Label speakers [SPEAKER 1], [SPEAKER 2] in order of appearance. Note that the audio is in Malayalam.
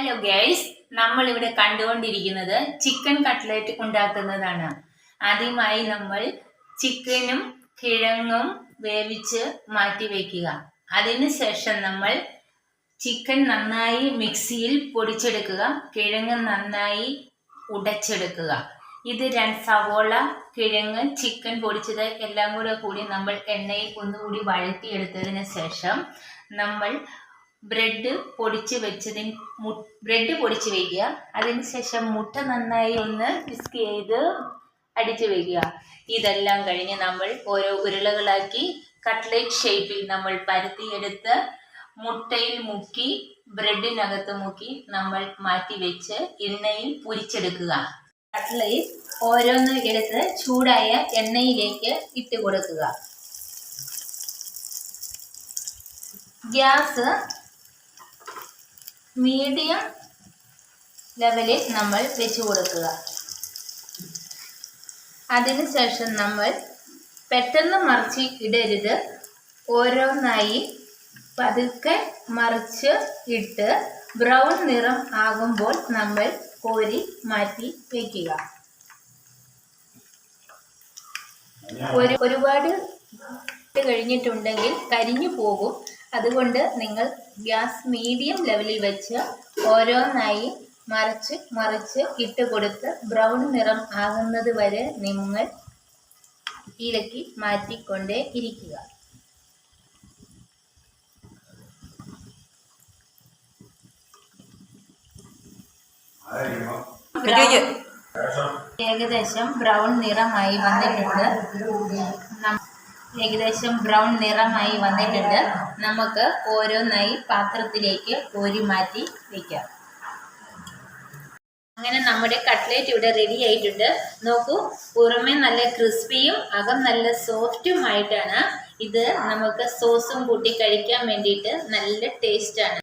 [SPEAKER 1] ഹലോ ഗൈസ്, നമ്മൾ ഇവിടെ കണ്ടുകൊണ്ടിരിക്കുന്നത് ചിക്കൻ കട്ട്ലറ്റ് ഉണ്ടാക്കുന്നതാണ്. ആദ്യമായി നമ്മൾ ചിക്കനും കിഴങ്ങും വേവിച്ച് മാറ്റി വയ്ക്കുക. അതിനുശേഷം നമ്മൾ ചിക്കൻ നന്നായി മിക്സിയിൽ പൊടിച്ചെടുക്കുക, കിഴങ്ങ് നന്നായി ഉടച്ചെടുക്കുക. ഇത് സവോള, കിഴങ്ങ്, ചിക്കൻ പൊടിച്ചത് എല്ലാം കൂടി നമ്മൾ എണ്ണയിൽ ഒന്നുകൂടി വഴറ്റിയെടുത്തതിന് ശേഷം നമ്മൾ ബ്രെഡ് പൊടിച്ച് വയ്ക്കുക. അതിനുശേഷം മുട്ട നന്നായി ഒന്ന് വിസ്ക് ചെയ്ത് അടിച്ചു വയ്ക്കുക. ഇതെല്ലാം കഴിഞ്ഞ് നമ്മൾ ഓരോ ഉരുളകളാക്കി കട്ട്ലേറ്റ് ഷേപ്പിൽ നമ്മൾ പരത്തിയെടുത്ത് മുട്ടയിൽ മുക്കി ബ്രെഡിനകത്ത് മുക്കി നമ്മൾ മാറ്റി വെച്ച് എണ്ണയിൽ പൊരിച്ചെടുക്കുക. കട്ട്ലേറ്റ് ഓരോന്ന് എടുത്ത് ചൂടായ എണ്ണയിലേക്ക് ഇട്ട് കൊടുക്കുക. ഗ്യാസ് മീഡിയം ലെവലിൽ നമ്മൾ വെച്ച് കൊടുക്കുക. അതിനുശേഷം നമ്മൾ പെട്ടെന്ന് മറിച്ച് ഇടരുത്. ഓരോന്നായി പതുക്കെ മറിച്ച് ഇട്ട് ബ്രൗൺ നിറം ആകുമ്പോൾ നമ്മൾ കോരി മാറ്റി വയ്ക്കുക. ഒരുപാട് കഴിഞ്ഞിട്ടുണ്ടെങ്കിൽ കരിഞ്ഞു പോകും. അതുകൊണ്ട് നിങ്ങൾ ഗ്യാസ് മീഡിയം ലെവലിൽ വെച്ച് ഓരോന്നായി മറിച്ച് ഇട്ട് കൊടുത്ത് ബ്രൗൺ നിറം ആകുന്നത് വരെ നിങ്ങൾ ഇളക്കി മാറ്റിക്കൊണ്ടേ ഇരിക്കുക. ഏകദേശം ബ്രൗൺ നിറമായി വന്നിട്ടുണ്ട്. നമുക്ക് ഓരോന്നായി പാത്രത്തിലേക്ക് കോരി മാറ്റി വയ്ക്കാം. അങ്ങനെ നമ്മുടെ കട്ട്ലേറ്റ് ഇവിടെ റെഡി ആയിട്ടുണ്ട്. നോക്കൂ, പുറമേ നല്ല ക്രിസ്പിയും അകം നല്ല സോഫ്റ്റും ആയിട്ടാണ്. ഇത് നമുക്ക് സോസും കൂട്ടി കഴിക്കാൻ വേണ്ടിയിട്ട് നല്ല ടേസ്റ്റാണ്.